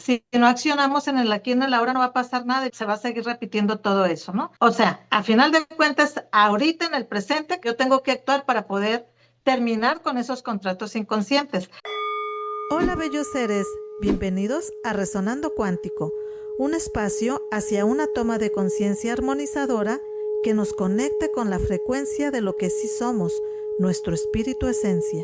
si no accionamos en el aquí y en el ahora no va a pasar nada y se va a seguir repitiendo todo eso, ¿no? O sea, a final de cuentas, ahorita en el presente, yo tengo que actuar para poder terminar con esos contratos inconscientes. Hola bellos seres, bienvenidos a Resonando Cuántico, un espacio hacia una toma de conciencia armonizadora que nos conecte con la frecuencia de lo que sí somos, nuestro espíritu esencia.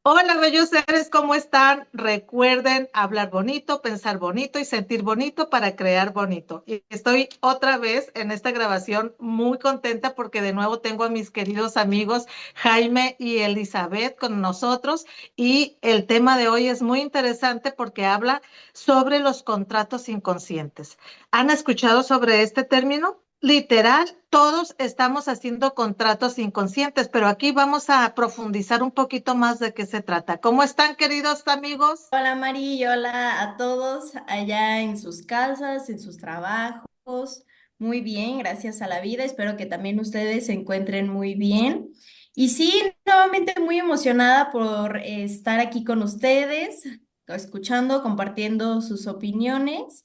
Hola, bellos seres, ¿cómo están? Recuerden hablar bonito, pensar bonito y sentir bonito para crear bonito. Y estoy otra vez en esta grabación muy contenta porque de nuevo tengo a mis queridos amigos Jaime y Elizabeth con nosotros y el tema de hoy es muy interesante porque habla sobre los contratos inconscientes. ¿Han escuchado sobre este término? Literal, todos estamos haciendo contratos inconscientes, pero aquí vamos a profundizar un poquito más de qué se trata. ¿Cómo están, queridos amigos? Hola Mari, y hola a todos allá en sus casas, en sus trabajos. Muy bien, gracias a la vida. Espero que también ustedes se encuentren muy bien. Y sí, nuevamente muy emocionada por estar aquí con ustedes, escuchando, compartiendo sus opiniones.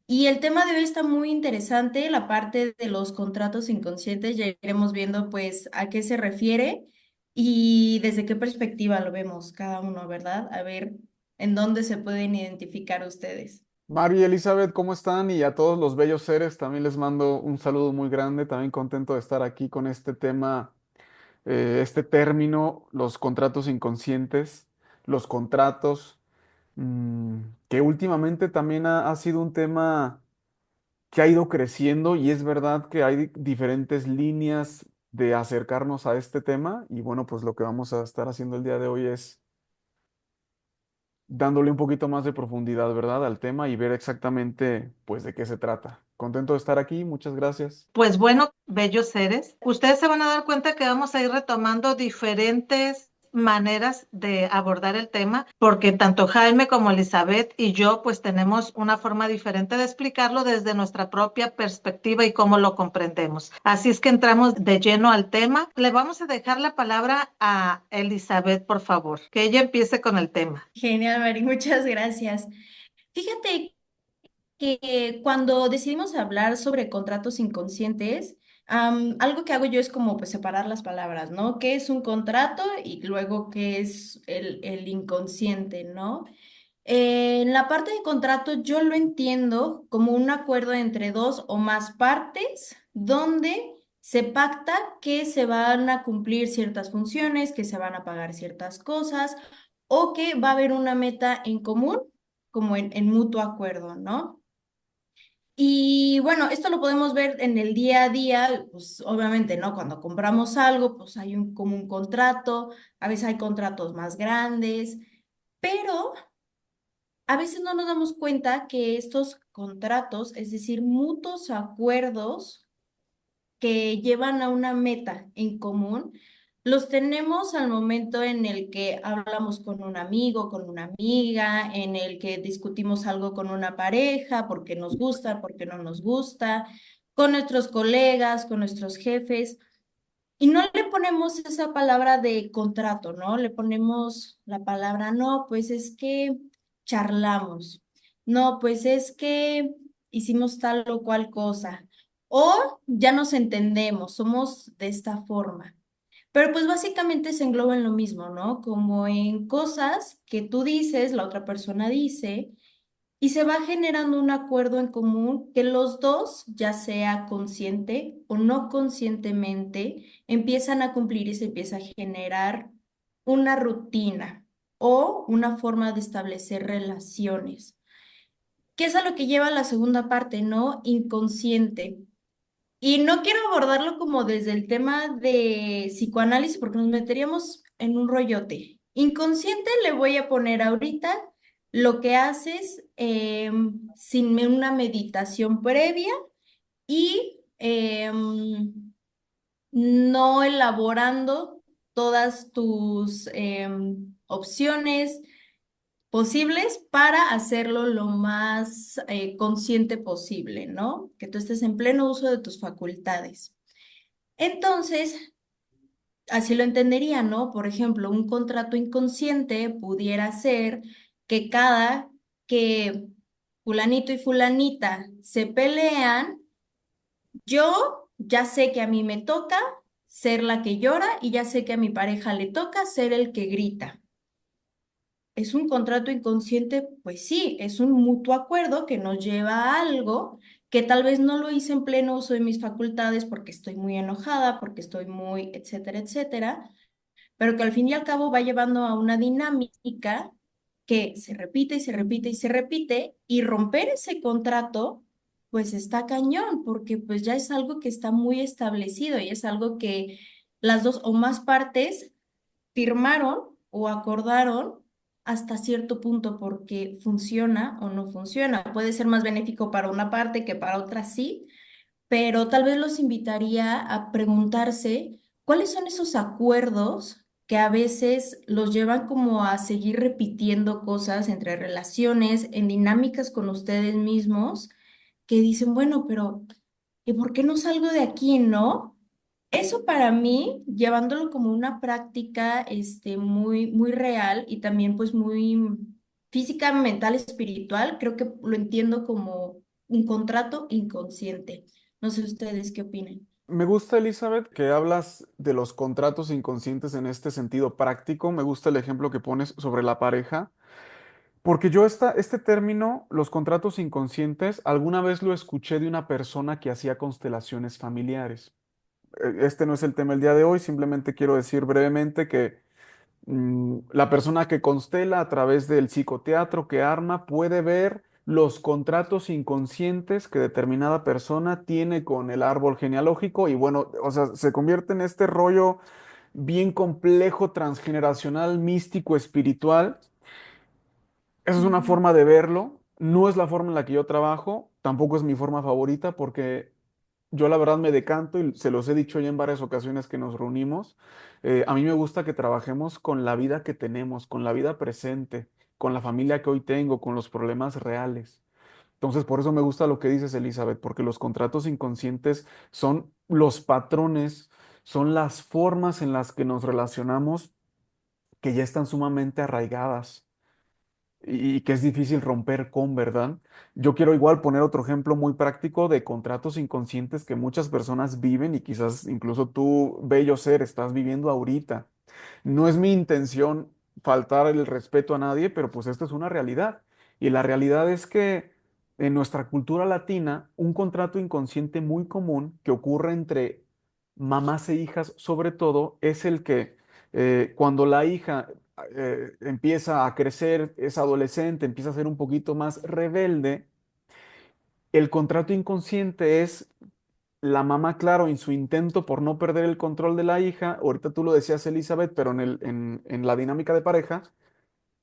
Y el tema de hoy está muy interesante, la parte de los contratos inconscientes. Ya iremos viendo pues a qué se refiere y desde qué perspectiva lo vemos cada uno, ¿verdad? A ver en dónde se pueden identificar ustedes. Mario y Elizabeth, ¿cómo están? Y a todos los bellos seres también les mando un saludo muy grande, también contento de estar aquí con este tema, este término, los contratos inconscientes, los contratos, que últimamente también ha sido un tema que ha ido creciendo y es verdad que hay diferentes líneas de acercarnos a este tema y bueno, pues lo que vamos a estar haciendo el día de hoy es dándole un poquito más de profundidad, ¿verdad? Al tema y ver exactamente, pues, de qué se trata. Contento de estar aquí, muchas gracias. Pues bueno, bellos seres, ustedes se van a dar cuenta que vamos a ir retomando diferentes maneras de abordar el tema, porque tanto Jaime como Elizabeth y yo pues tenemos una forma diferente de explicarlo desde nuestra propia perspectiva y cómo lo comprendemos. Así es que entramos de lleno al tema. Le vamos a dejar la palabra a Elizabeth, por favor, que ella empiece con el tema. Genial, Mari, muchas gracias. Fíjate que cuando decidimos hablar sobre contratos inconscientes, algo que hago yo es como pues separar las palabras, ¿no? ¿Qué es un contrato y luego qué es el inconsciente, ¿no? En la parte de contrato yo lo entiendo como un acuerdo entre dos o más partes donde se pacta que se van a cumplir ciertas funciones, que se van a pagar ciertas cosas o que va a haber una meta en común, como en mutuo acuerdo, ¿no? Y bueno, esto lo podemos ver en el día a día, pues obviamente, ¿no? Cuando compramos algo, pues hay como un contrato, a veces hay contratos más grandes, pero a veces no nos damos cuenta que estos contratos, es decir, mutuos acuerdos que llevan a una meta en común, los tenemos al momento en el que hablamos con un amigo, con una amiga, en el que discutimos algo con una pareja, porque nos gusta, porque no nos gusta, con nuestros colegas, con nuestros jefes. Y no le ponemos esa palabra de contrato, ¿no? Le ponemos la palabra, no, pues es que charlamos, no, pues es que hicimos tal o cual cosa, o ya nos entendemos, somos de esta forma. Pero pues básicamente se engloba en lo mismo, ¿no? Como en cosas que tú dices, la otra persona dice, y se va generando un acuerdo en común que los dos, ya sea consciente o no conscientemente, empiezan a cumplir y se empieza a generar una rutina o una forma de establecer relaciones, que es a lo que lleva la segunda parte, ¿no? Inconsciente. Y no quiero abordarlo como desde el tema de psicoanálisis porque nos meteríamos en un rollote. Inconsciente le voy a poner ahorita lo que haces sin una meditación previa y no elaborando todas tus opciones posibles para hacerlo lo más consciente posible, ¿no? Que tú estés en pleno uso de tus facultades. Entonces, así lo entendería, ¿no? Por ejemplo, un contrato inconsciente pudiera ser que cada que fulanito y fulanita se pelean, yo ya sé que a mí me toca ser la que llora y ya sé que a mi pareja le toca ser el que grita. ¿Es un contrato inconsciente? Pues sí, es un mutuo acuerdo que nos lleva a algo que tal vez no lo hice en pleno uso de mis facultades porque estoy muy enojada, porque estoy muy, etcétera, etcétera, pero que al fin y al cabo va llevando a una dinámica que se repite y se repite y se repite, y romper ese contrato, pues está cañón, porque pues ya es algo que está muy establecido y es algo que las dos o más partes firmaron o acordaron hasta cierto punto porque funciona o no funciona. Puede ser más benéfico para una parte que para otra, sí, pero tal vez los invitaría a preguntarse cuáles son esos acuerdos que a veces los llevan como a seguir repitiendo cosas entre relaciones, en dinámicas con ustedes mismos, que dicen, bueno, pero ¿y por qué no salgo de aquí, no? Eso para mí, llevándolo como una práctica muy, muy real y también pues muy física, mental, espiritual, creo que lo entiendo como un contrato inconsciente. No sé ustedes qué opinan. Me gusta, Elizabeth, que hablas de los contratos inconscientes en este sentido práctico. Me gusta el ejemplo que pones sobre la pareja, porque yo este término, los contratos inconscientes, alguna vez lo escuché de una persona que hacía constelaciones familiares. Este no es el tema el día de hoy, simplemente quiero decir brevemente que la persona que constela a través del psicoteatro que arma puede ver los contratos inconscientes que determinada persona tiene con el árbol genealógico y bueno, o sea, se convierte en este rollo bien complejo, transgeneracional, místico, espiritual. Esa es una Ujú. forma de verlo. No es la forma en la que yo trabajo, tampoco es mi forma favorita porque yo la verdad me decanto y se los he dicho ya en varias ocasiones que nos reunimos. A mí me gusta que trabajemos con la vida que tenemos, con la vida presente, con la familia que hoy tengo, con los problemas reales. Entonces, por eso me gusta lo que dices, Elizabeth, porque los contratos inconscientes son los patrones, son las formas en las que nos relacionamos que ya están sumamente arraigadas y que es difícil romper con, ¿verdad? Yo quiero igual poner otro ejemplo muy práctico de contratos inconscientes que muchas personas viven y quizás incluso tú, bello ser, estás viviendo ahorita. No es mi intención faltar el respeto a nadie, pero pues esta es una realidad. Y la realidad es que en nuestra cultura latina, un contrato inconsciente muy común que ocurre entre mamás e hijas, sobre todo, es el que cuando la hija empieza a crecer, es adolescente, empieza a ser un poquito más rebelde, el contrato inconsciente es la mamá, claro, en su intento por no perder el control de la hija, ahorita tú lo decías, Elizabeth, pero en la dinámica de pareja,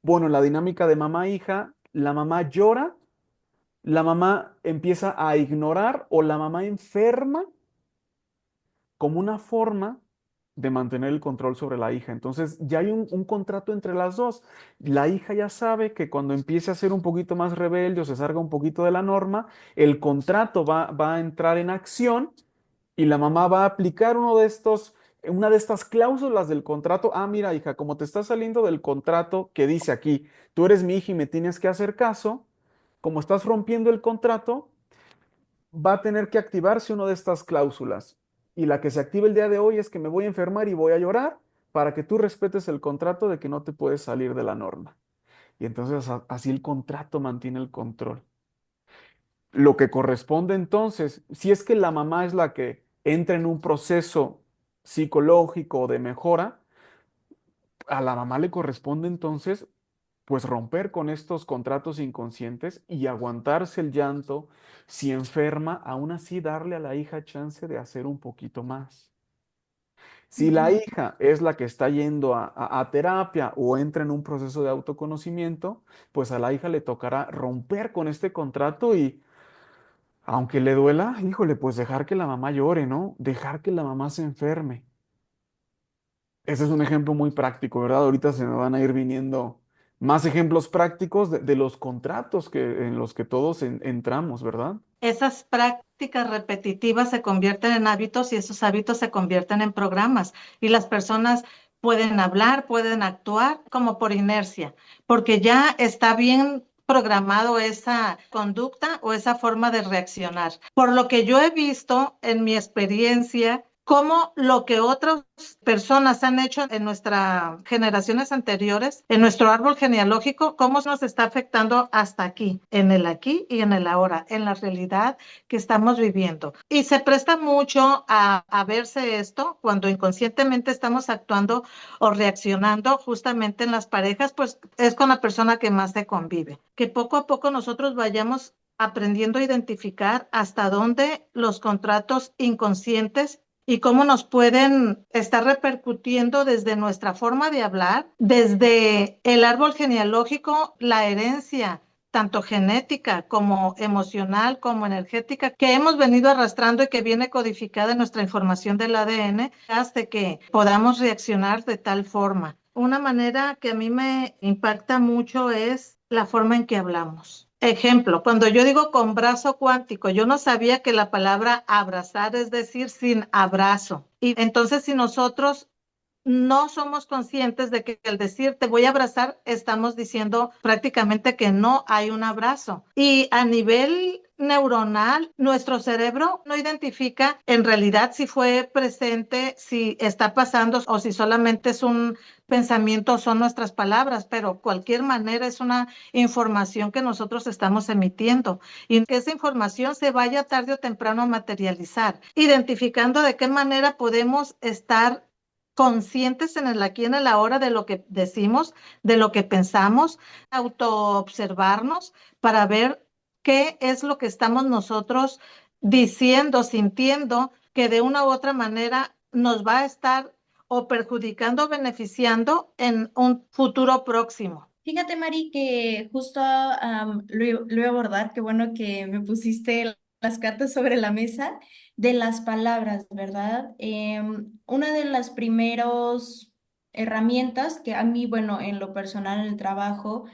bueno, en la dinámica de mamá-hija, la mamá llora, la mamá empieza a ignorar o la mamá enferma como una forma de mantener el control sobre la hija. Entonces ya hay un contrato entre las dos. La hija ya sabe que cuando empiece a ser un poquito más rebelde o se salga un poquito de la norma, el contrato va a entrar en acción y la mamá va a aplicar una de estas cláusulas del contrato. Ah, mira, hija, como te estás saliendo del contrato que dice aquí, tú eres mi hija y me tienes que hacer caso, como estás rompiendo el contrato, va a tener que activarse una de estas cláusulas. Y la que se activa el día de hoy es que me voy a enfermar y voy a llorar para que tú respetes el contrato de que no te puedes salir de la norma. Y entonces así el contrato mantiene el control. Lo que corresponde entonces, si es que la mamá es la que entra en un proceso psicológico de mejora, a la mamá le corresponde entonces pues romper con estos contratos inconscientes y aguantarse el llanto. Si enferma, aún así darle a la hija chance de hacer un poquito más. Si la Ujú. hija es la que está yendo a terapia o entra en un proceso de autoconocimiento, pues a la hija le tocará romper con este contrato y aunque le duela, híjole, pues dejar que la mamá llore, ¿no? Dejar que la mamá se enferme. Ese es un ejemplo muy práctico, ¿verdad? Ahorita se me van a ir viniendo más ejemplos prácticos de los contratos en los que todos entramos, ¿verdad? Esas prácticas repetitivas se convierten en hábitos y esos hábitos se convierten en programas y las personas pueden hablar, pueden actuar como por inercia, porque ya está bien programado esa conducta o esa forma de reaccionar. Por lo que yo he visto en mi experiencia, cómo lo que otras personas han hecho en nuestras generaciones anteriores, en nuestro árbol genealógico, cómo nos está afectando hasta aquí y en el ahora, en la realidad que estamos viviendo. Y se presta mucho a verse esto cuando inconscientemente estamos actuando o reaccionando justamente en las parejas, pues es con la persona que más se convive. Que poco a poco nosotros vayamos aprendiendo a identificar hasta dónde los contratos inconscientes y cómo nos pueden estar repercutiendo desde nuestra forma de hablar, desde el árbol genealógico, la herencia, tanto genética como emocional, como energética, que hemos venido arrastrando y que viene codificada en nuestra información del ADN, hasta que podamos reaccionar de tal forma. Una manera que a mí me impacta mucho es la forma en que hablamos. Ejemplo, cuando yo digo con brazo cuántico, yo no sabía que la palabra abrazar es decir sin abrazo. Y entonces si nosotros no somos conscientes de que al decir te voy a abrazar, estamos diciendo prácticamente que no hay un abrazo. Y a nivel neuronal, nuestro cerebro no identifica en realidad si fue presente, si está pasando o si solamente es un pensamiento o son nuestras palabras, pero cualquier manera es una información que nosotros estamos emitiendo y que esa información se vaya tarde o temprano a materializar, identificando de qué manera podemos estar conscientes en el aquí y en el ahora de lo que decimos, de lo que pensamos, autoobservarnos para ver qué es lo que estamos nosotros diciendo, sintiendo, que de una u otra manera nos va a estar o perjudicando o beneficiando en un futuro próximo. Fíjate, Mari, que justo lo iba a abordar, qué bueno que me pusiste las cartas sobre la mesa de las palabras, ¿verdad? Una de las primeras herramientas que a mí, bueno, en lo personal, en el trabajo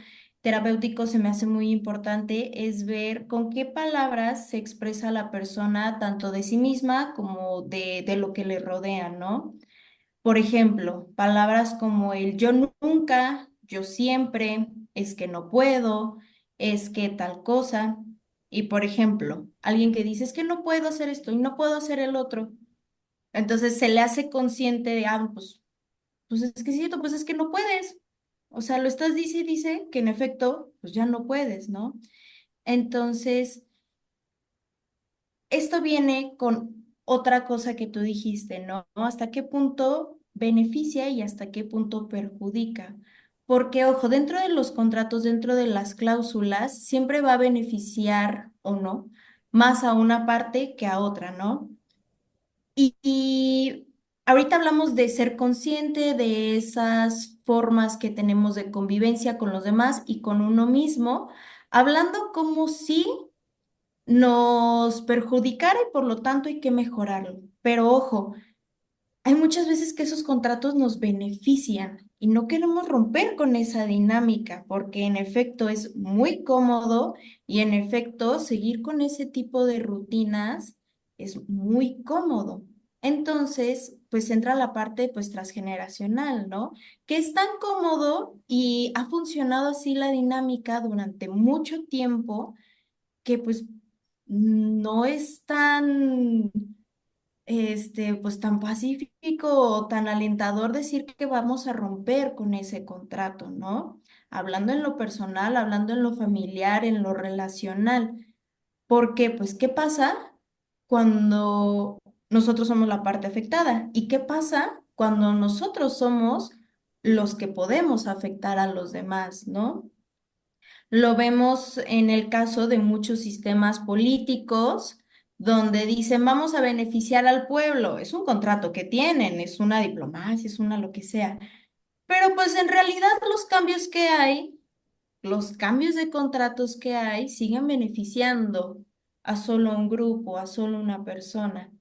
terapéutico se me hace muy importante es ver con qué palabras se expresa la persona, tanto de sí misma como de lo que le rodea, ¿no? Por ejemplo, palabras como el yo nunca, yo siempre, es que no puedo, es que tal cosa. Y por ejemplo, alguien que dice es que no puedo hacer esto y no puedo hacer el otro. Entonces se le hace consciente de, pues es que es cierto, pues es que no puedes. O sea, lo estás dice y dice que en efecto, pues ya no puedes, ¿no? Entonces, esto viene con otra cosa que tú dijiste, ¿no? ¿Hasta qué punto beneficia y hasta qué punto perjudica? Porque, ojo, dentro de los contratos, dentro de las cláusulas, siempre va a beneficiar o no más a una parte que a otra, ¿no? Y ahorita hablamos de ser consciente de esas formas que tenemos de convivencia con los demás y con uno mismo, hablando como si nos perjudicara y por lo tanto hay que mejorarlo. Pero ojo, hay muchas veces que esos contratos nos benefician y no queremos romper con esa dinámica porque en efecto es muy cómodo y en efecto seguir con ese tipo de rutinas es muy cómodo. Entonces, pues entra la parte pues transgeneracional, ¿no? Que es tan cómodo y ha funcionado así la dinámica durante mucho tiempo que pues no es tan, pues tan pacífico o tan alentador decir que vamos a romper con ese contrato, ¿no? Hablando en lo personal, hablando en lo familiar, en lo relacional. Porque, pues, ¿qué pasa cuando nosotros somos la parte afectada? ¿Y qué pasa cuando nosotros somos los que podemos afectar a los demás, ¿no? Lo vemos en el caso de muchos sistemas políticos donde dicen vamos a beneficiar al pueblo. Es un contrato que tienen, es una diplomacia, es una lo que sea. Pero pues en realidad los cambios que hay, los cambios de contratos que hay, siguen beneficiando a solo un grupo, a solo una persona.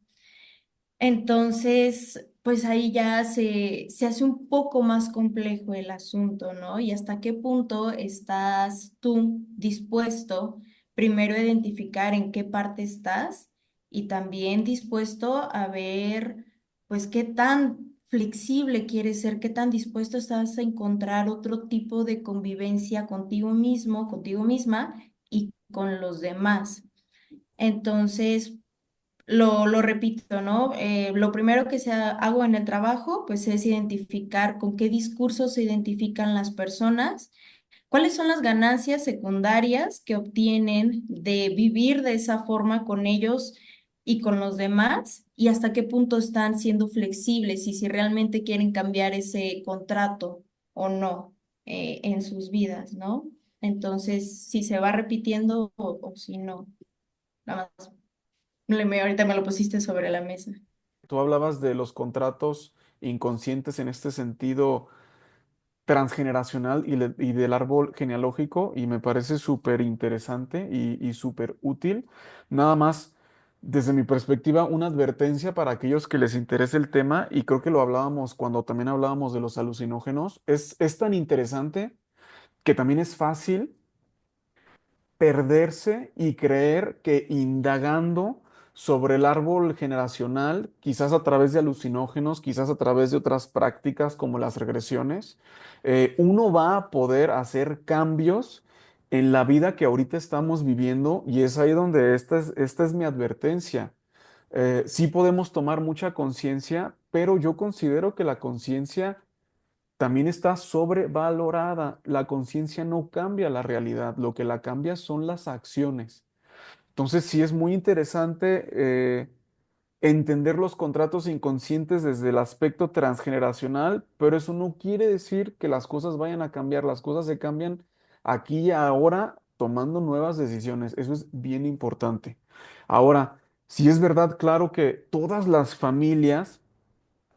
Entonces, pues ahí ya se hace un poco más complejo el asunto, ¿no? Y hasta qué punto estás tú dispuesto primero a identificar en qué parte estás y también dispuesto a ver, pues, qué tan flexible quieres ser, qué tan dispuesto estás a encontrar otro tipo de convivencia contigo mismo, contigo misma y con los demás. Entonces, lo repito, ¿no? Lo primero que hago en el trabajo, pues es identificar con qué discursos se identifican las personas. ¿Cuáles son las ganancias secundarias que obtienen de vivir de esa forma con ellos y con los demás? ¿Y hasta qué punto están siendo flexibles y si realmente quieren cambiar ese contrato o no en sus vidas, ¿no? Entonces, si se va repitiendo o si no. Nada más. Ahorita me lo pusiste sobre la mesa. Tú hablabas de los contratos inconscientes en este sentido transgeneracional y del árbol genealógico y me parece súper interesante y súper útil. Nada más, desde mi perspectiva, una advertencia para aquellos que les interese el tema y creo que lo hablábamos cuando también hablábamos de los alucinógenos. Es tan interesante que también es fácil perderse y creer que indagando sobre el árbol generacional, quizás a través de alucinógenos, quizás a través de otras prácticas como las regresiones, uno va a poder hacer cambios en la vida que ahorita estamos viviendo y es ahí donde esta es mi advertencia. Sí podemos tomar mucha conciencia, pero yo considero que la conciencia también está sobrevalorada. La conciencia no cambia la realidad, lo que la cambia son las acciones. Entonces sí es muy interesante entender los contratos inconscientes desde el aspecto transgeneracional, pero eso no quiere decir que las cosas vayan a cambiar. Las cosas se cambian aquí y ahora tomando nuevas decisiones. Eso es bien importante. Ahora, sí es verdad, claro que todas las familias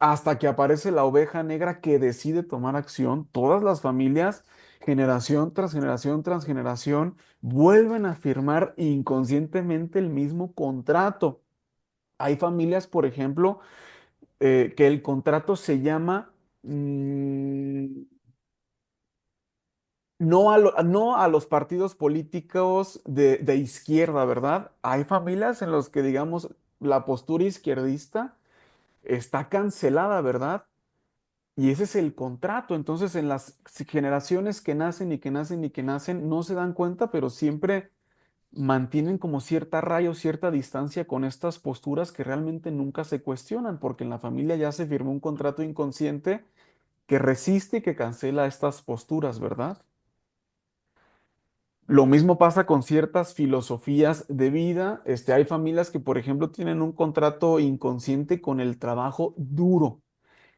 hasta que aparece la oveja negra que decide tomar acción, todas las familias, generación tras generación tras generación, vuelven a firmar inconscientemente el mismo contrato. Hay familias, por ejemplo, que el contrato se llama no a los partidos políticos de izquierda, ¿verdad? Hay familias en las que, digamos, la postura izquierdista está cancelada, ¿verdad? Y ese es el contrato. Entonces, en las generaciones que nacen y que nacen y que nacen, no se dan cuenta, pero siempre mantienen como cierta raya o cierta distancia con estas posturas que realmente nunca se cuestionan, porque en la familia ya se firmó un contrato inconsciente que resiste y que cancela estas posturas, ¿verdad? Lo mismo pasa con ciertas filosofías de vida. Hay familias que, por ejemplo, tienen un contrato inconsciente con el trabajo duro.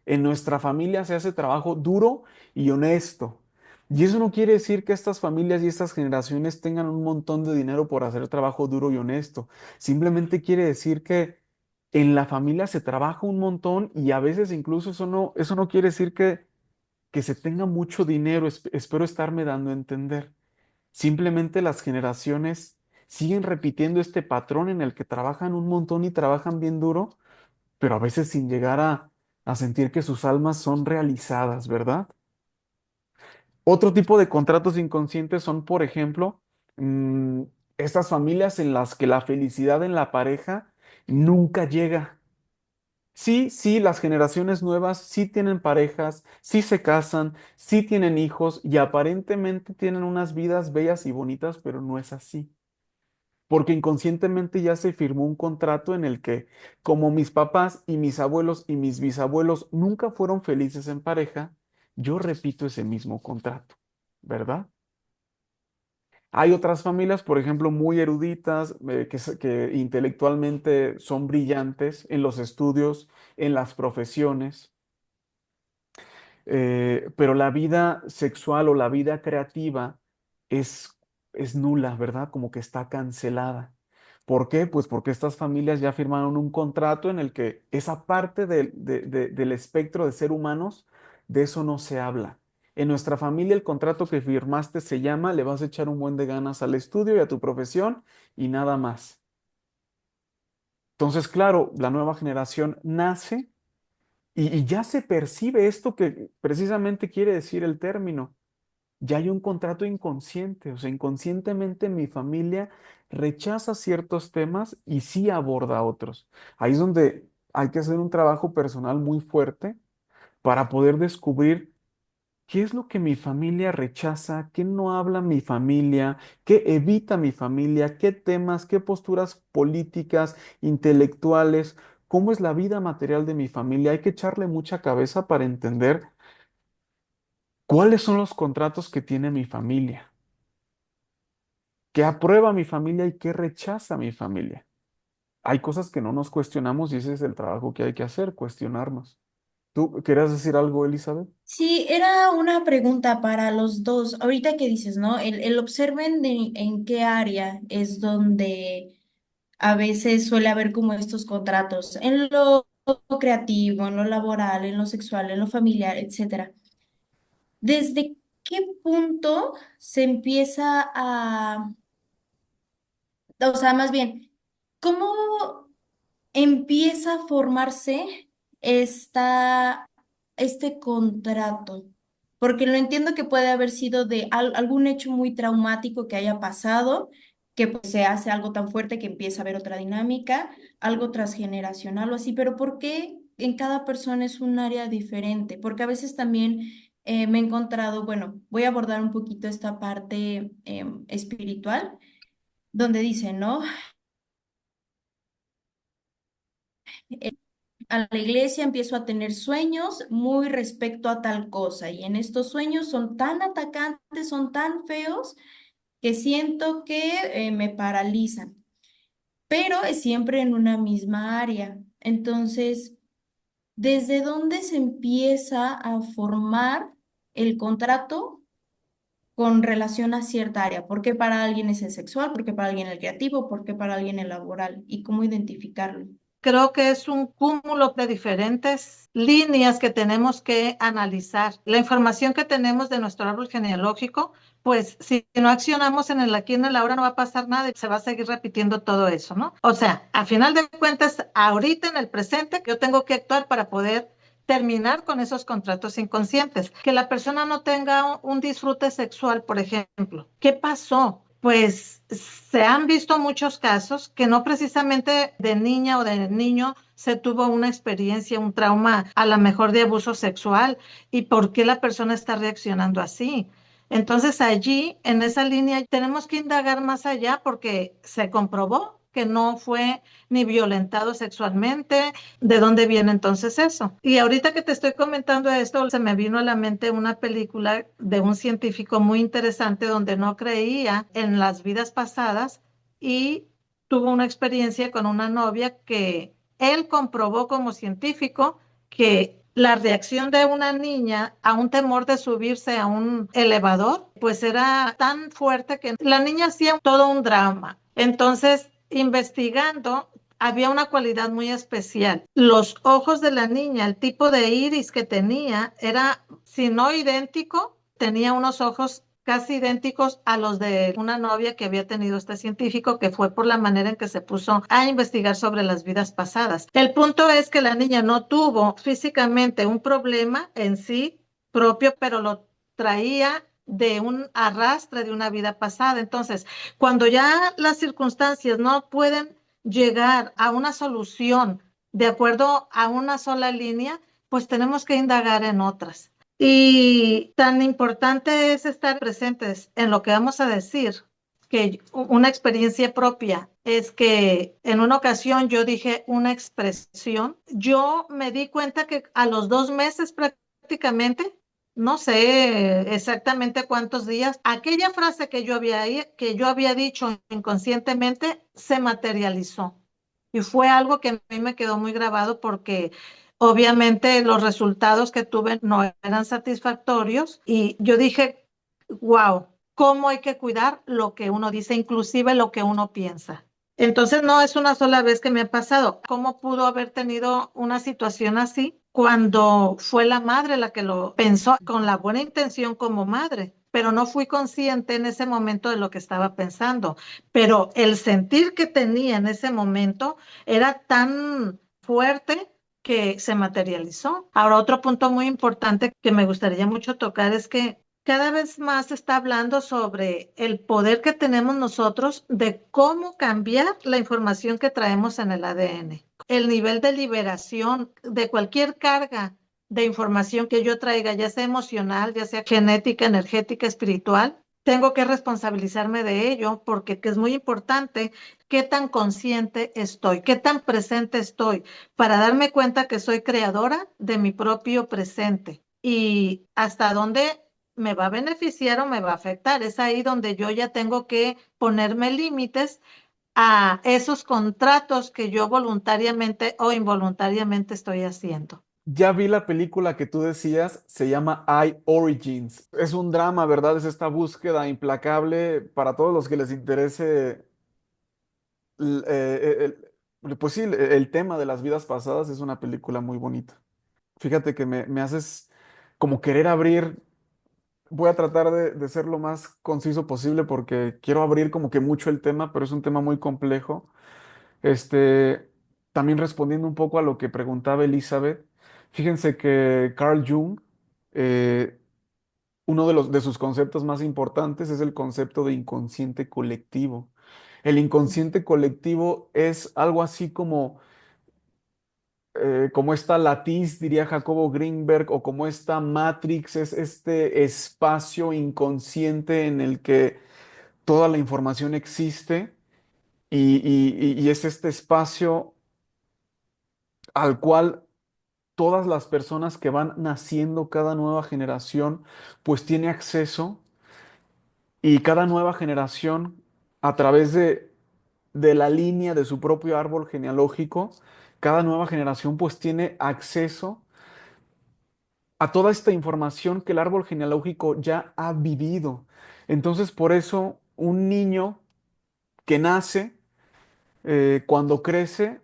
En nuestra familia se hace trabajo duro y honesto. Y eso no quiere decir que estas familias y estas generaciones tengan un montón de dinero por hacer trabajo duro y honesto. Simplemente quiere decir que en la familia se trabaja un montón y a veces incluso eso no quiere decir que se tenga mucho dinero. Espero estarme dando a entender. Simplemente las generaciones siguen repitiendo este patrón en el que trabajan un montón y trabajan bien duro pero a veces sin llegar a sentir que sus almas son realizadas, ¿verdad? Otro tipo de contratos inconscientes son, por ejemplo, mm, estas familias en las que la felicidad en la pareja nunca llega. Sí, sí, las generaciones nuevas sí tienen parejas, sí se casan, sí tienen hijos y aparentemente tienen unas vidas bellas y bonitas, pero no es así. Porque inconscientemente ya se firmó un contrato en el que, como mis papás y mis abuelos y mis bisabuelos nunca fueron felices en pareja, yo repito ese mismo contrato, ¿verdad? Hay otras familias, por ejemplo, muy eruditas, que intelectualmente son brillantes en los estudios, en las profesiones, pero la vida sexual o la vida creativa es, es nula, ¿verdad? Como que está cancelada. ¿Por qué? Pues porque estas familias ya firmaron un contrato en el que esa parte del espectro de ser humanos, de eso no se habla. En nuestra familia el contrato que firmaste se llama, le vas a echar un buen de ganas al estudio y a tu profesión y nada más. Entonces, claro, la nueva generación nace y ya se percibe esto que precisamente quiere decir el término. Ya hay un contrato inconsciente, o sea, inconscientemente mi familia rechaza ciertos temas y sí aborda otros. Ahí es donde hay que hacer un trabajo personal muy fuerte para poder descubrir qué es lo que mi familia rechaza, qué no habla mi familia, qué evita mi familia, qué temas, qué posturas políticas, intelectuales, cómo es la vida material de mi familia. Hay que echarle mucha cabeza para entender cuáles son los contratos que tiene mi familia, qué aprueba mi familia y qué rechaza mi familia. Hay cosas que no nos cuestionamos y ese es el trabajo que hay que hacer, cuestionarnos. ¿Tú querías decir algo, Elizabeth? Sí, era una pregunta para los dos. Ahorita que dices, ¿no? El observen en qué área es donde a veces suele haber como estos contratos, en lo creativo, en lo laboral, en lo sexual, en lo familiar, etcétera. ¿Desde qué punto se empieza o sea, más bien, cómo empieza a formarse este contrato? Porque lo entiendo que puede haber sido de algún hecho muy traumático que haya pasado, que pues, se hace algo tan fuerte que empieza a haber otra dinámica, algo transgeneracional o así, pero ¿por qué en cada persona es un área diferente? Porque a veces también me he encontrado, bueno, voy a abordar un poquito esta parte espiritual, donde dice, ¿no? A la iglesia empiezo a tener sueños muy respecto a tal cosa y en estos sueños son tan atacantes, son tan feos que siento que me paralizan, pero es siempre en una misma área. Entonces, ¿desde dónde se empieza a formar el contrato con relación a cierta área? ¿Por qué para alguien es el sexual? ¿Por qué para alguien el creativo? ¿Por qué para alguien el laboral? ¿Y cómo identificarlo? Creo que es un cúmulo de diferentes líneas que tenemos que analizar. La información que tenemos de nuestro árbol genealógico, pues si no accionamos en el aquí y en el ahora no va a pasar nada y se va a seguir repitiendo todo eso, ¿no? O sea, a final de cuentas, ahorita en el presente, yo tengo que actuar para poder terminar con esos contratos inconscientes. Que la persona no tenga un disfrute sexual, por ejemplo. ¿Qué pasó? Pues se han visto muchos casos que no precisamente de niña o de niño se tuvo una experiencia, un trauma, a lo mejor de abuso sexual, y por qué la persona está reaccionando así. Entonces allí, en esa línea, tenemos que indagar más allá porque se comprobó que no fue ni violentado sexualmente. ¿De dónde viene entonces eso? Y ahorita que te estoy comentando esto, se me vino a la mente una película de un científico muy interesante donde no creía en las vidas pasadas y tuvo una experiencia con una novia que él comprobó como científico que la reacción de una niña a un temor de subirse a un elevador, pues era tan fuerte que la niña hacía todo un drama. Entonces, investigando, había una cualidad muy especial. Los ojos de la niña, el tipo de iris que tenía era, si no idéntico, tenía unos ojos casi idénticos a los de una novia que había tenido este científico, que fue por la manera en que se puso a investigar sobre las vidas pasadas. El punto es que la niña no tuvo físicamente un problema en sí propio, pero lo traía de un arrastre de una vida pasada. Entonces, cuando ya las circunstancias no pueden llegar a una solución de acuerdo a una sola línea, pues tenemos que indagar en otras. Y tan importante es estar presentes en lo que vamos a decir, que una experiencia propia es que en una ocasión yo dije una expresión, yo me di cuenta que a los 2 meses prácticamente, no sé exactamente cuántos días, aquella frase que yo había dicho inconscientemente se materializó. Y fue algo que a mí me quedó muy grabado porque obviamente los resultados que tuve no eran satisfactorios y yo dije, wow, ¿cómo hay que cuidar lo que uno dice, inclusive lo que uno piensa? Entonces no es una sola vez que me ha pasado. ¿Cómo pudo haber tenido una situación así cuando fue la madre la que lo pensó con la buena intención como madre? Pero no fui consciente en ese momento de lo que estaba pensando. Pero el sentir que tenía en ese momento era tan fuerte que se materializó. Ahora, otro punto muy importante que me gustaría mucho tocar es que cada vez más se está hablando sobre el poder que tenemos nosotros de cómo cambiar la información que traemos en el ADN. El nivel de liberación de cualquier carga de información que yo traiga, ya sea emocional, ya sea genética, energética, espiritual, tengo que responsabilizarme de ello porque que es muy importante qué tan consciente estoy, qué tan presente estoy, para darme cuenta que soy creadora de mi propio presente y hasta dónde me va a beneficiar o me va a afectar. Es ahí donde yo ya tengo que ponerme límites a esos contratos que yo voluntariamente o involuntariamente estoy haciendo. Ya vi la película que tú decías, se llama I Origins. Es un drama, ¿verdad? Es esta búsqueda implacable para todos los que les interese pues sí, el tema de las vidas pasadas. Es una película muy bonita. Fíjate que me haces como querer abrir. Voy a tratar de ser lo más conciso posible porque quiero abrir como que mucho el tema, pero es un tema muy complejo. Este, también respondiendo un poco a lo que preguntaba Elizabeth, fíjense que Carl Jung, eh, uno de sus conceptos más importantes es el concepto de inconsciente colectivo. El inconsciente colectivo es algo así como esta latiz, diría Jacobo Greenberg, o como esta matrix, es este espacio inconsciente en el que toda la información existe y es este espacio al cual todas las personas que van naciendo, cada nueva generación, pues tiene acceso y cada nueva generación a través de la línea de su propio árbol genealógico, cada nueva generación pues tiene acceso a toda esta información que el árbol genealógico ya ha vivido. Entonces, por eso un niño que nace, cuando crece,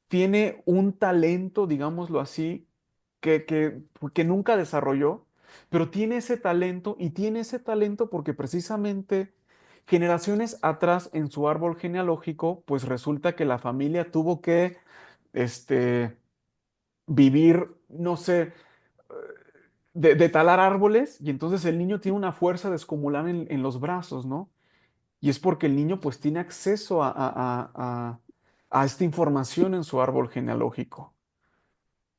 tiene un talento, digámoslo así, que nunca desarrolló, pero tiene ese talento y tiene ese talento porque precisamente generaciones atrás en su árbol genealógico, pues resulta que la familia tuvo que este, vivir, no sé, de talar árboles y entonces el niño tiene una fuerza descomunal en los brazos, ¿no? Y es porque el niño pues tiene acceso a esta información en su árbol genealógico.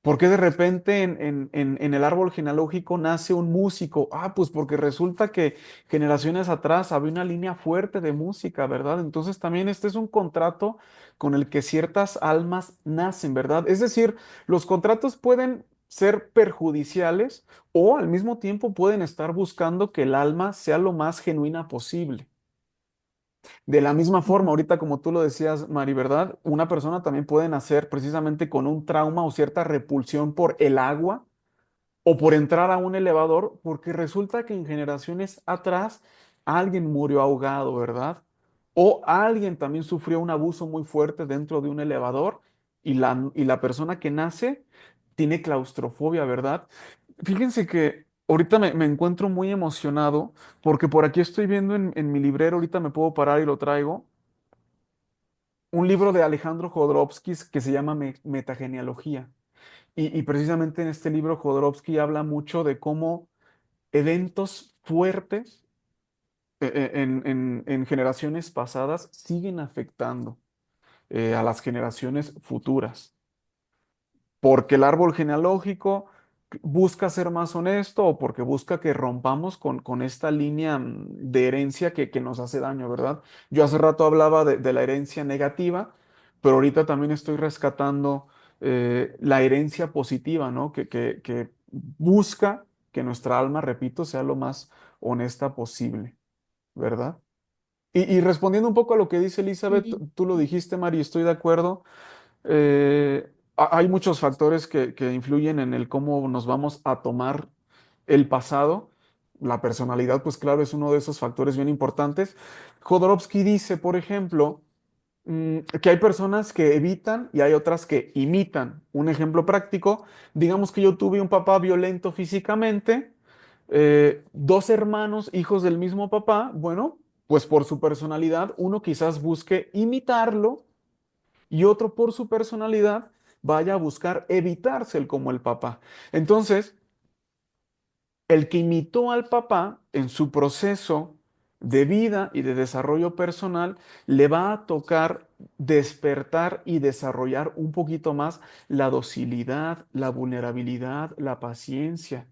¿Por qué de repente en el árbol genealógico nace un músico? Ah, pues porque resulta que generaciones atrás había una línea fuerte de música, ¿verdad? Entonces también este es un contrato con el que ciertas almas nacen, ¿verdad? Es decir, los contratos pueden ser perjudiciales o al mismo tiempo pueden estar buscando que el alma sea lo más genuina posible. De la misma forma, ahorita como tú lo decías, Mari, ¿verdad? Una persona también puede nacer precisamente con un trauma o cierta repulsión por el agua o por entrar a un elevador, porque resulta que en generaciones atrás alguien murió ahogado, ¿verdad? O alguien también sufrió un abuso muy fuerte dentro de un elevador y la persona que nace tiene claustrofobia, ¿verdad? Fíjense que ahorita me encuentro muy emocionado porque por aquí estoy viendo en mi librero, ahorita me puedo parar y lo traigo, un libro de Alejandro Jodorowsky que se llama Metagenealogía. Y precisamente en este libro Jodorowsky habla mucho de cómo eventos fuertes en generaciones pasadas siguen afectando a las generaciones futuras porque el árbol genealógico busca ser más honesto o porque busca que rompamos con esta línea de herencia que nos hace daño, ¿verdad? Yo hace rato hablaba de la herencia negativa, pero ahorita también estoy rescatando la herencia positiva, ¿no? Que busca que nuestra alma, repito, sea lo más honesta posible, ¿verdad? Y respondiendo un poco a lo que dice Elizabeth, Sí. tú lo dijiste, Mari, estoy de acuerdo. Hay muchos factores que influyen en el cómo nos vamos a tomar el pasado. La personalidad, pues claro, es uno de esos factores bien importantes. Jodorowsky dice, por ejemplo, que hay personas que evitan y hay otras que imitan. Un ejemplo práctico, digamos que yo tuve un papá violento físicamente, dos hermanos, hijos del mismo papá, bueno, pues por su personalidad, uno quizás busque imitarlo y otro por su personalidad vaya a buscar evitarse el como el papá. Entonces, el que imitó al papá en su proceso de vida y de desarrollo personal, le va a tocar despertar y desarrollar un poquito más la docilidad, la vulnerabilidad, la paciencia.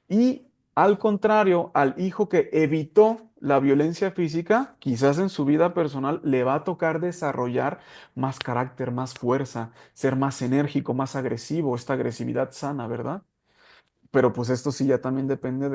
Y al contrario, al hijo que evitó la violencia física, quizás en su vida personal le va a tocar desarrollar más carácter, más fuerza, ser más enérgico, más agresivo, esta agresividad sana, ¿verdad? Pero pues esto sí ya también depende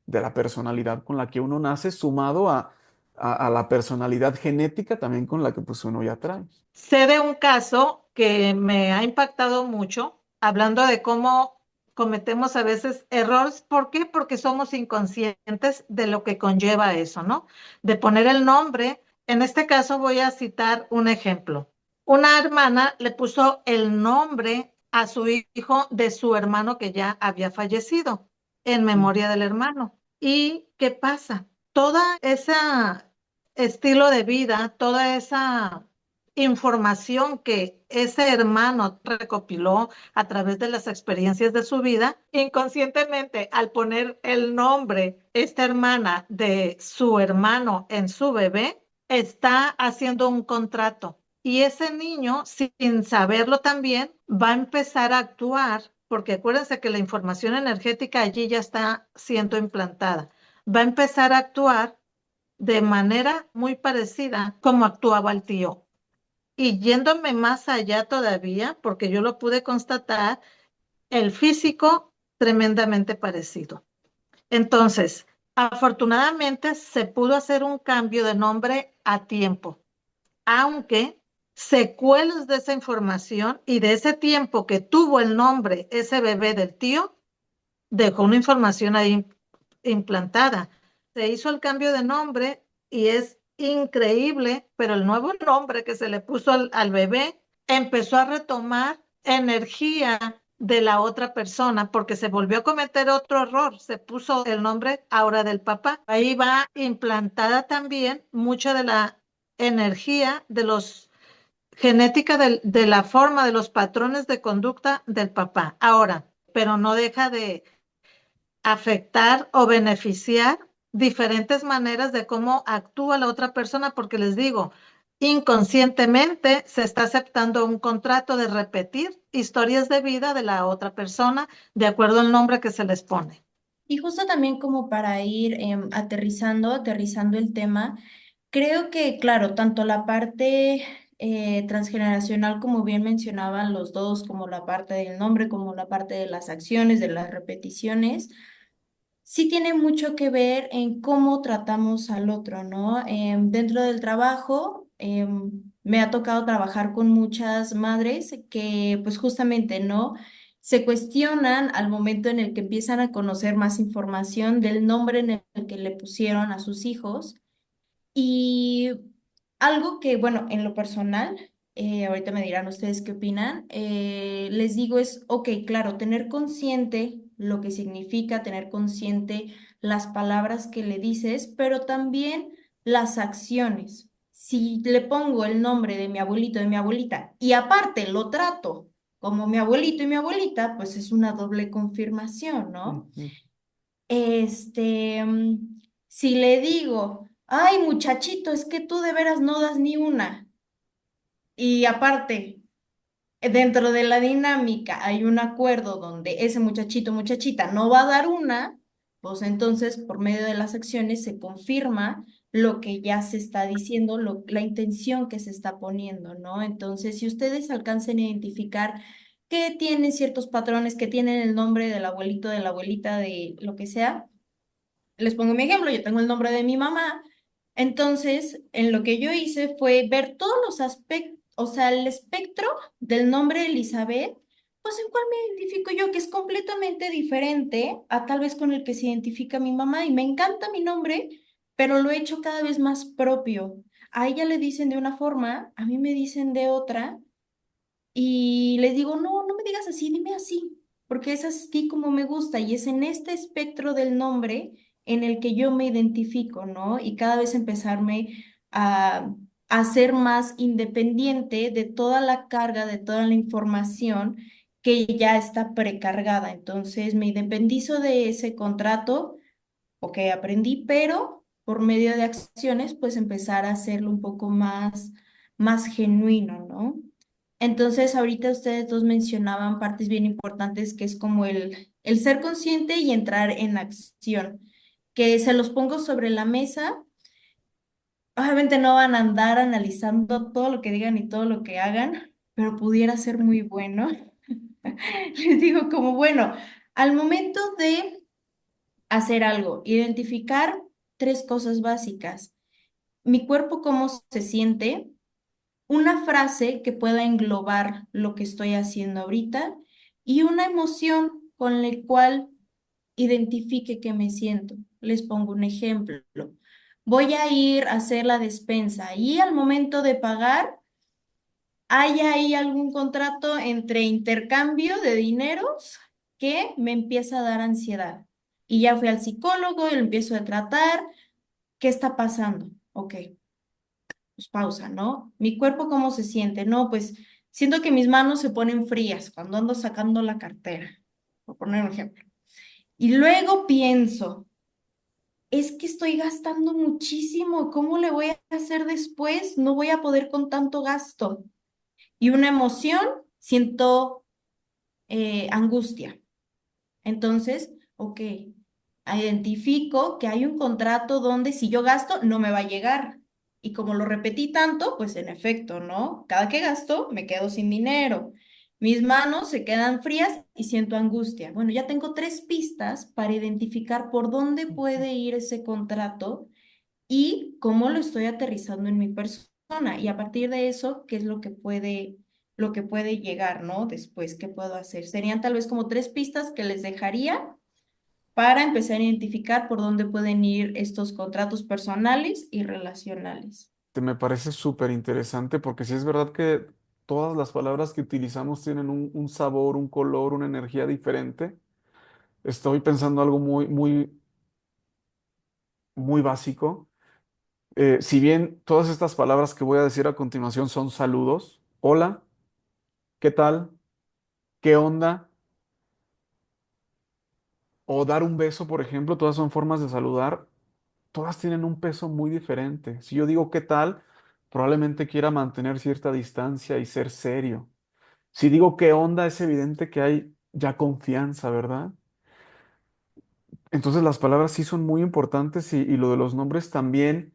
de la personalidad con la que uno nace, sumado a la personalidad genética también con la que pues uno ya trae. Sé de un caso que me ha impactado mucho, hablando de cómo cometemos a veces errores. ¿Por qué? Porque somos inconscientes de lo que conlleva eso, ¿no? De poner el nombre. En este caso voy a citar un ejemplo. Una hermana le puso el nombre a su hijo de su hermano que ya había fallecido, en memoria del hermano. ¿Y qué pasa? Toda esa estilo de vida, toda esa información que ese hermano recopiló a través de las experiencias de su vida, inconscientemente al poner el nombre, esta hermana de su hermano en su bebé, está haciendo un contrato. Y ese niño, sin saberlo también, va a empezar a actuar, porque acuérdense que la información energética allí ya está siendo implantada. Va a empezar a actuar de manera muy parecida como actuaba el tío. Y yéndome más allá todavía, porque yo lo pude constatar, el físico tremendamente parecido. Entonces, afortunadamente se pudo hacer un cambio de nombre a tiempo, aunque secuelas de esa información y de ese tiempo que tuvo el nombre ese bebé del tío, dejó una información ahí implantada. Se hizo el cambio de nombre y es increíble, pero el nuevo nombre que se le puso al bebé empezó a retomar energía de la otra persona porque se volvió a cometer otro error. Se puso el nombre ahora del papá. Ahí va implantada también mucha de la energía de los genética de la forma de los patrones de conducta del papá. Ahora, pero no deja de afectar o beneficiar diferentes maneras de cómo actúa la otra persona, porque les digo, inconscientemente se está aceptando un contrato de repetir historias de vida de la otra persona de acuerdo al nombre que se les pone. Y justo también como para ir aterrizando el tema, creo que, claro, tanto la parte transgeneracional, como bien mencionaban los dos, como la parte del nombre, como la parte de las acciones, de las repeticiones, sí tiene mucho que ver en cómo tratamos al otro, ¿no? Dentro del trabajo, me ha tocado trabajar con muchas madres que, pues justamente, ¿no? Se cuestionan al momento en el que empiezan a conocer más información del nombre en el que le pusieron a sus hijos. Y algo que, bueno, en lo personal, ahorita me dirán ustedes qué opinan, les digo es, ok, claro, tener consciente lo que significa, tener consciente las palabras que le dices, pero también las acciones. Si le pongo el nombre de mi abuelito, de mi abuelita, y aparte lo trato como mi abuelito y mi abuelita, pues es una doble confirmación, ¿no? Ujú. Este, si le digo, ay, muchachito, es que tú de veras no das ni una. Y aparte, dentro de la dinámica hay un acuerdo donde ese muchachito, muchachita no va a dar una, pues entonces por medio de las acciones se confirma lo que ya se está diciendo, la intención que se está poniendo, ¿no? Entonces, si ustedes alcancan a identificar que tienen ciertos patrones, que tienen el nombre del abuelito, de la abuelita, de lo que sea, les pongo mi ejemplo, yo tengo el nombre de mi mamá, entonces en lo que yo hice fue ver todos los aspectos, o sea, el espectro del nombre Elizabeth, pues en cuál me identifico yo, que es completamente diferente a tal vez con el que se identifica mi mamá, y me encanta mi nombre, pero lo he hecho cada vez más propio. A ella le dicen de una forma, a mí me dicen de otra, y les digo, no, no me digas así, dime así, porque es así como me gusta y es en este espectro del nombre en el que yo me identifico, ¿no? Y cada vez empezarme a ser más independiente de toda la carga, de toda la información que ya está precargada. Entonces me independizo de ese contrato, ok, aprendí, pero por medio de acciones, pues empezar a hacerlo un poco más genuino, ¿no? Entonces, ahorita ustedes dos mencionaban partes bien importantes que es como el ser consciente y entrar en acción, que se los pongo sobre la mesa. Obviamente no van a andar analizando todo lo que digan y todo lo que hagan, pero pudiera ser muy bueno. Les digo como, bueno, al momento de hacer algo, identificar tres cosas básicas. Mi cuerpo, cómo se siente, una frase que pueda englobar lo que estoy haciendo ahorita y una emoción con la cual identifique que me siento. Les pongo un ejemplo. Voy a ir a hacer la despensa y al momento de pagar, ¿hay ahí algún contrato entre intercambio de dineros que me empieza a dar ansiedad? Y ya fui al psicólogo y lo empiezo a tratar. ¿Qué está pasando? Ok, pues pausa, ¿no? Mi cuerpo, ¿cómo se siente? No, pues siento que mis manos se ponen frías cuando ando sacando la cartera, por poner un ejemplo. Y luego pienso, es que estoy gastando muchísimo, ¿cómo le voy a hacer después? No voy a poder con tanto gasto. Y una emoción, siento angustia. Entonces, ok, identifico que hay un contrato donde si yo gasto, no me va a llegar. Y como lo repetí tanto, pues en efecto, ¿no? Cada que gasto, me quedo sin dinero. Mis manos se quedan frías y siento angustia. Bueno, ya tengo tres pistas para identificar por dónde puede ir ese contrato y cómo lo estoy aterrizando en mi persona. Y a partir de eso, ¿qué es lo que puede llegar, ¿no? Después, ¿qué puedo hacer? Serían tal vez como tres pistas que les dejaría para empezar a identificar por dónde pueden ir estos contratos personales y relacionales. Me parece súper interesante porque sí es verdad que todas las palabras que utilizamos tienen un sabor, un color, una energía diferente. Estoy pensando algo muy básico. Si bien todas estas palabras que voy a decir a continuación son saludos, hola, ¿qué tal? ¿Qué onda? O dar un beso, por ejemplo, todas son formas de saludar, todas tienen un peso muy diferente. Si yo digo qué tal, probablemente quiera mantener cierta distancia y ser serio. Si digo qué onda, es evidente que hay ya confianza, ¿verdad? Entonces las palabras sí son muy importantes y lo de los nombres también.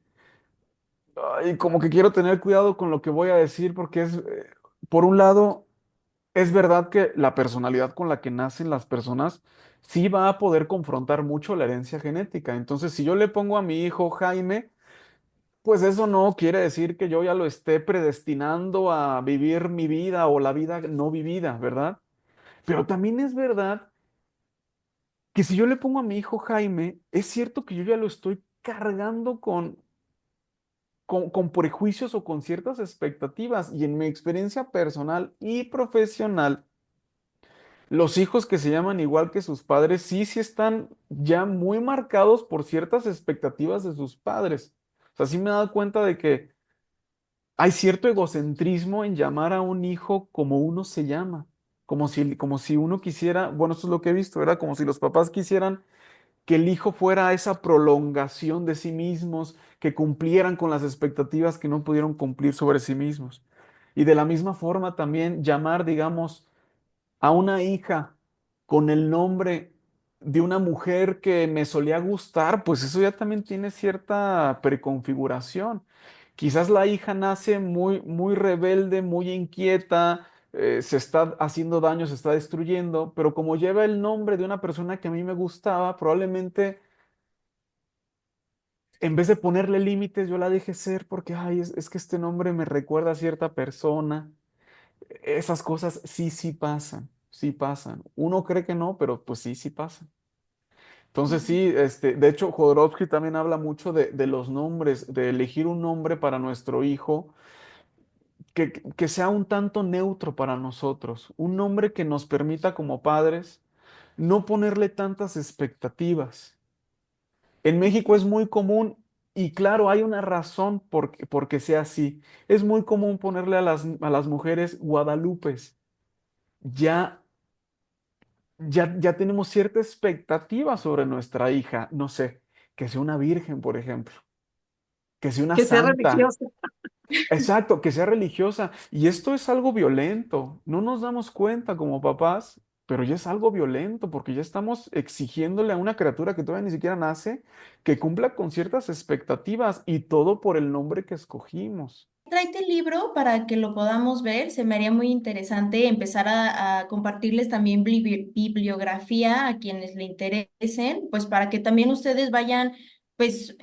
Y como que quiero tener cuidado con lo que voy a decir porque por un lado, es verdad que la personalidad con la que nacen las personas sí va a poder confrontar mucho la herencia genética. Entonces, si yo le pongo a mi hijo Jaime, pues eso no quiere decir que yo ya lo esté predestinando a vivir mi vida o la vida no vivida, ¿verdad? Pero también es verdad que si yo le pongo a mi hijo Jaime, es cierto que yo ya lo estoy cargando con prejuicios o con ciertas expectativas. Y en mi experiencia personal y profesional, los hijos que se llaman igual que sus padres, sí están ya muy marcados por ciertas expectativas de sus padres. O sea, sí me he dado cuenta de que hay cierto egocentrismo en llamar a un hijo como uno se llama, como si uno quisiera, bueno, eso es lo que he visto, ¿verdad? Como si los papás quisieran que el hijo fuera esa prolongación de sí mismos, que cumplieran con las expectativas que no pudieron cumplir sobre sí mismos. Y de la misma forma también llamar, digamos, a una hija con el nombre de una mujer que me solía gustar, pues eso ya también tiene cierta preconfiguración. Quizás la hija nace muy rebelde, muy inquieta, se está haciendo daño, se está destruyendo, pero como lleva el nombre de una persona que a mí me gustaba, probablemente en vez de ponerle límites, yo la deje ser porque, ay, es que este nombre me recuerda a cierta persona. Esas cosas sí pasan, sí pasan. Uno cree que no, pero pues sí pasan. Entonces sí, de hecho, Jodorowsky también habla mucho de los nombres, de elegir un nombre para nuestro hijo que sea un tanto neutro para nosotros, un nombre que nos permita como padres no ponerle tantas expectativas. En México es muy común, y claro, hay una razón por que sea así. Es muy común ponerle a las mujeres Guadalupes. Ya ya tenemos cierta expectativa sobre nuestra hija, no sé, que sea una virgen, por ejemplo, que sea una Que sea santa. religiosa. Exacto, que sea religiosa. Y esto es algo violento. No nos damos cuenta como papás, pero ya es algo violento porque ya estamos exigiéndole a una criatura que todavía ni siquiera nace que cumpla con ciertas expectativas y todo por el nombre que escogimos. Tráete el libro para que lo podamos ver. Se me haría muy interesante empezar a compartirles también bibliografía a quienes le interesen, pues para que también ustedes vayan pues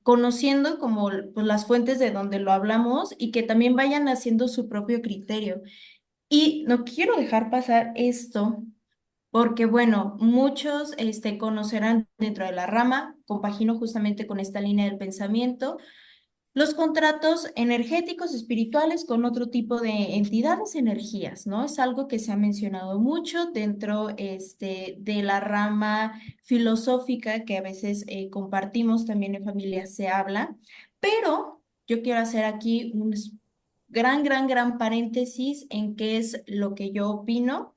conociendo como pues, las fuentes de donde lo hablamos y que también vayan haciendo su propio criterio. Y no quiero dejar pasar esto porque, bueno, muchos conocerán dentro de la rama, compagino justamente con esta línea del pensamiento los contratos energéticos espirituales con otro tipo de entidades, energías, ¿no? Es algo que se ha mencionado mucho dentro de la rama filosófica que a veces compartimos, también en familia se habla, pero yo quiero hacer aquí un gran paréntesis en qué es lo que yo opino.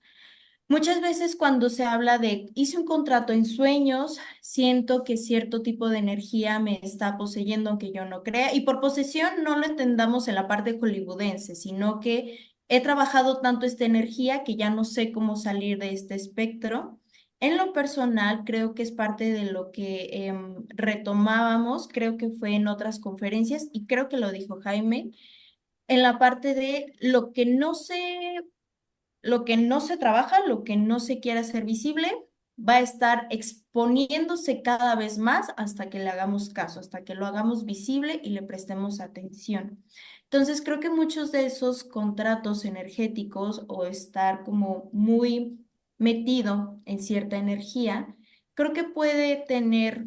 Muchas veces cuando se habla de hice un contrato en sueños, siento que cierto tipo de energía me está poseyendo aunque yo no crea. Y por posesión no lo entendamos en la parte hollywoodense, sino que he trabajado tanto esta energía que ya no sé cómo salir de este espectro. En lo personal, creo que es parte de lo que retomábamos, creo que fue en otras conferencias y creo que lo dijo Jaime, en la parte de lo que no se trabaja, lo que no se quiere hacer visible, va a estar exponiéndose cada vez más hasta que le hagamos caso, hasta que lo hagamos visible y le prestemos atención. Entonces, creo que muchos de esos contratos energéticos o estar como muy metido en cierta energía, creo que puede tener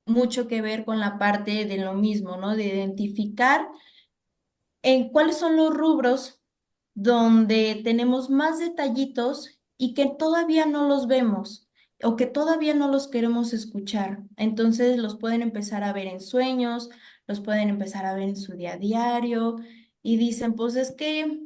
mucho que ver con la parte de lo mismo, ¿no? De identificar en cuáles son los rubros donde tenemos más detallitos y que todavía no los vemos o que todavía no los queremos escuchar. Entonces los pueden empezar a ver en sueños, los pueden empezar a ver en su día a diario y dicen, pues es que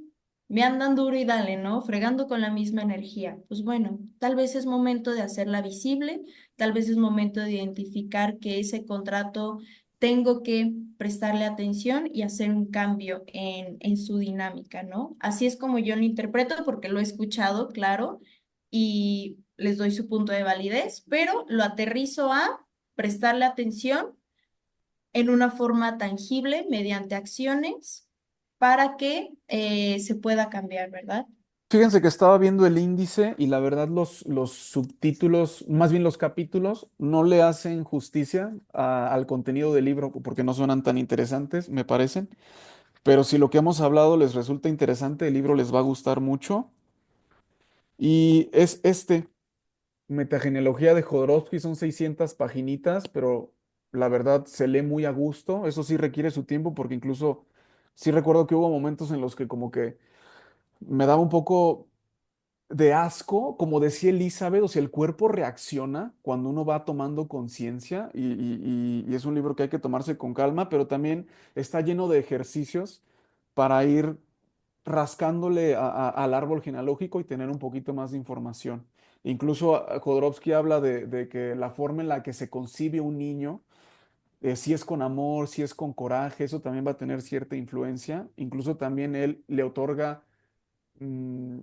me andan duro y dale, ¿no? Fregando con la misma energía. Pues bueno, tal vez es momento de hacerla visible, tal vez es momento de identificar que ese contrato tengo que prestarle atención y hacer un cambio en su dinámica, ¿no? Así es como yo lo interpreto porque lo he escuchado, claro, y les doy su punto de validez, pero lo aterrizo a prestarle atención en una forma tangible mediante acciones para que se pueda cambiar, ¿verdad? Fíjense que estaba viendo el índice y la verdad los subtítulos, más bien los capítulos, no le hacen justicia al contenido del libro porque no suenan tan interesantes, me parecen. Pero si lo que hemos hablado les resulta interesante, el libro les va a gustar mucho. Y es este, Metagenealogía de Jodorowsky, son 600 paginitas, pero la verdad se lee muy a gusto. Eso sí requiere su tiempo porque incluso sí recuerdo que hubo momentos en los que como que me daba un poco de asco, como decía Elizabeth, o sea, el cuerpo reacciona cuando uno va tomando conciencia y es un libro que hay que tomarse con calma, pero también está lleno de ejercicios para ir rascándole al árbol genealógico y tener un poquito más de información. Incluso Jodorowsky habla de que la forma en la que se concibe un niño, si es con amor, si es con coraje, eso también va a tener cierta influencia. Incluso también él le otorga mm,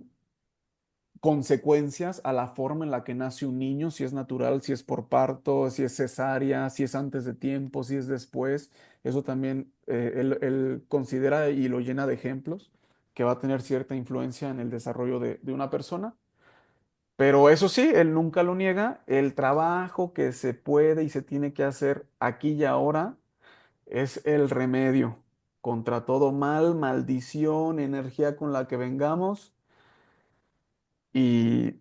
consecuencias a la forma en la que nace un niño, si es natural, si es por parto, si es cesárea, si es antes de tiempo, si es después. Eso también él considera y lo llena de ejemplos que va a tener cierta influencia en el desarrollo de una persona. Pero eso sí, él nunca lo niega. El trabajo que se puede y se tiene que hacer aquí y ahora es el remedio contra todo mal, maldición, energía con la que vengamos y,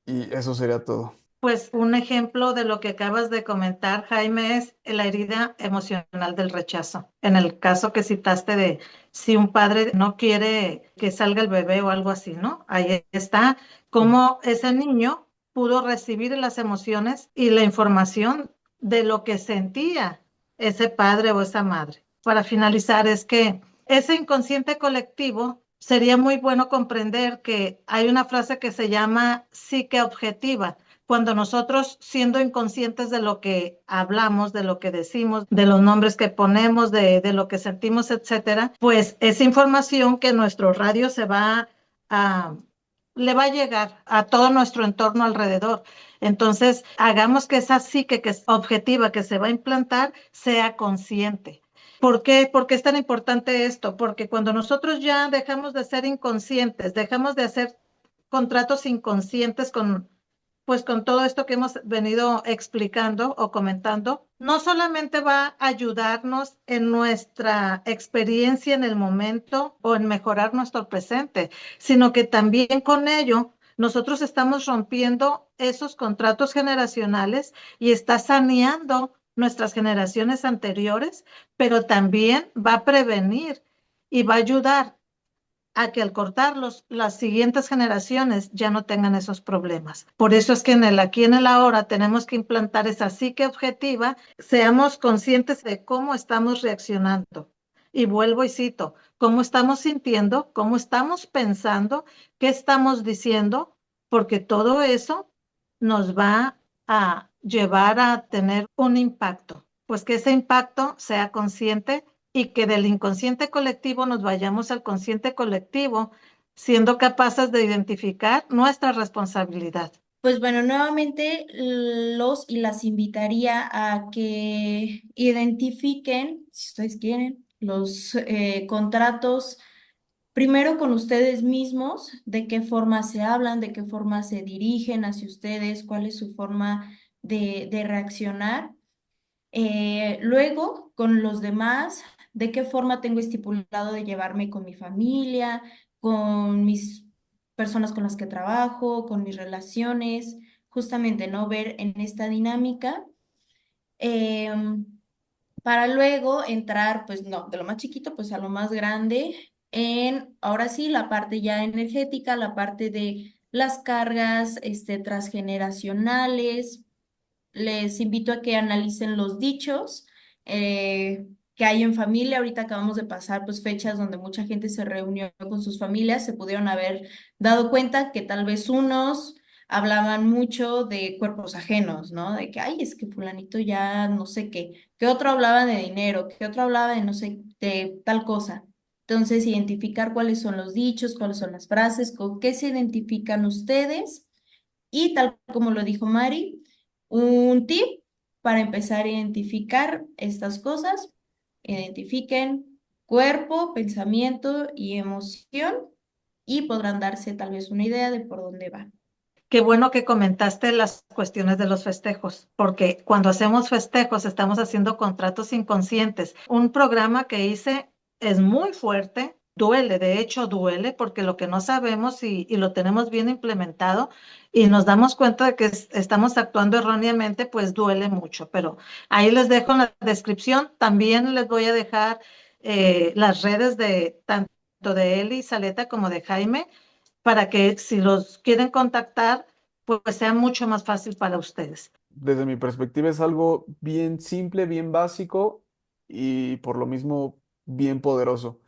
y eso sería todo. Pues un ejemplo de lo que acabas de comentar, Jaime, es la herida emocional del rechazo. En el caso que citaste de si un padre no quiere que salga el bebé o algo así, ¿no? Ahí está cómo ese niño pudo recibir las emociones y la información de lo que sentía ese padre o esa madre. Para finalizar, es que ese inconsciente colectivo sería muy bueno comprender que hay una frase que se llama psique objetiva. cuando nosotros, siendo inconscientes de lo que hablamos, de lo que decimos, de los nombres que ponemos, de lo que sentimos, etcétera, pues es información que nuestro radio a, le va a llegar a todo nuestro entorno alrededor. Entonces, hagamos que esa psique que es objetiva, que se va a implantar, sea consciente. ¿Por qué? ¿Por qué es tan importante esto? Porque cuando nosotros ya dejamos de ser inconscientes, dejamos de hacer contratos inconscientes pues con todo esto que hemos venido explicando o comentando, no solamente va a ayudarnos en nuestra experiencia en el momento o en mejorar nuestro presente, sino que también con ello nosotros estamos rompiendo esos contratos generacionales y está saneando nuestras generaciones anteriores, pero también va a prevenir y va a ayudar a que al cortarlos, las siguientes generaciones ya no tengan esos problemas. Por eso es que en el aquí, en el ahora, tenemos que implantar esa psique objetiva, seamos conscientes de cómo estamos reaccionando. Y vuelvo y cito, cómo estamos sintiendo, cómo estamos pensando, qué estamos diciendo, porque todo eso nos va a llevar a tener un impacto. Pues que ese impacto sea consciente y que del inconsciente colectivo nos vayamos al consciente colectivo, siendo capaces de identificar nuestra responsabilidad. Pues bueno, nuevamente los y las invitaría a que identifiquen, si ustedes quieren, los contratos primero con ustedes mismos, de qué forma se hablan, de qué forma se dirigen hacia ustedes, cuál es su forma de reaccionar. Luego, con los demás, de qué forma tengo estipulado de llevarme con mi familia, con mis personas con las que trabajo, con mis relaciones, justamente, ¿no? Ver en esta dinámica. em, para luego entrar, pues no, de lo más chiquito, pues a lo más grande, ahora sí, la parte ya energética, la parte de las cargas, transgeneracionales. Les invito a que analicen los dichos que hay en familia. Ahorita acabamos de pasar pues fechas donde mucha gente se reunió con sus familias, se pudieron haber dado cuenta que tal vez unos hablaban mucho de cuerpos ajenos, ¿no? De que, ay, es que fulanito ya no sé qué, que otro hablaba de dinero, que otro hablaba de no sé, de tal cosa. Entonces, identificar cuáles son los dichos, cuáles son las frases, con qué se identifican ustedes y tal como lo dijo Mari, un tip para empezar a identificar estas cosas. Identifiquen cuerpo, pensamiento y emoción y podrán darse tal vez una idea de por dónde va. Qué bueno que comentaste las cuestiones de los festejos, porque cuando hacemos festejos estamos haciendo contratos inconscientes. Un programa que hice es muy fuerte, duele, de hecho duele, porque lo que no sabemos y lo tenemos bien implementado y nos damos cuenta de que estamos actuando erróneamente, pues duele mucho. Pero ahí les dejo en la descripción, también les voy a dejar las redes de tanto de Eli Saleta como de Jaime para que si los quieren contactar, pues sea mucho más fácil para ustedes. Desde mi perspectiva es algo bien simple, bien básico y por lo mismo bien poderoso.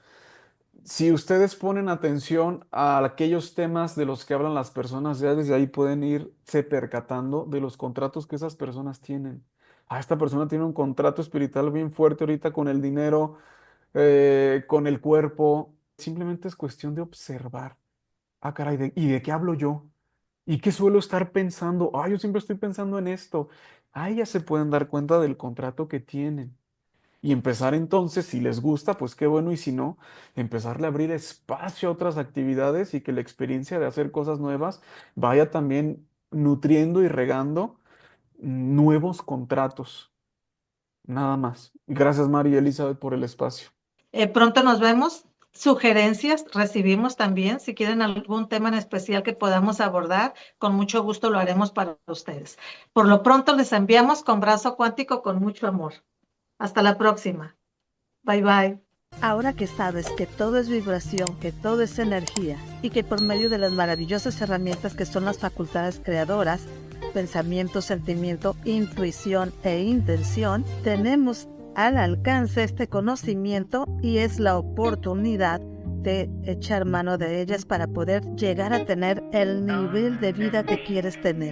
Si ustedes ponen atención a aquellos temas de los que hablan las personas, ya desde ahí pueden irse percatando de los contratos que esas personas tienen. Esta persona tiene un contrato espiritual bien fuerte ahorita con el dinero, con el cuerpo. Simplemente es cuestión de observar. Caray, ¿y de qué hablo yo? ¿Y qué suelo estar pensando? Yo siempre estoy pensando en esto. Ya se pueden dar cuenta del contrato que tienen. Y empezar entonces, si les gusta, pues qué bueno, y si no, empezarle a abrir espacio a otras actividades y que la experiencia de hacer cosas nuevas vaya también nutriendo y regando nuevos contratos. Nada más. Gracias, María y Elizabeth, por el espacio. Pronto nos vemos. Sugerencias recibimos también. Si quieren algún tema en especial que podamos abordar, con mucho gusto lo haremos para ustedes. Por lo pronto les enviamos con brazo cuántico con mucho amor. Hasta la próxima. Bye bye. Ahora que sabes que todo es vibración, que todo es energía y que por medio de las maravillosas herramientas que son las facultades creadoras, pensamiento, sentimiento, intuición e intención, tenemos al alcance este conocimiento y es la oportunidad de echar mano de ellas para poder llegar a tener el nivel de vida que quieres tener.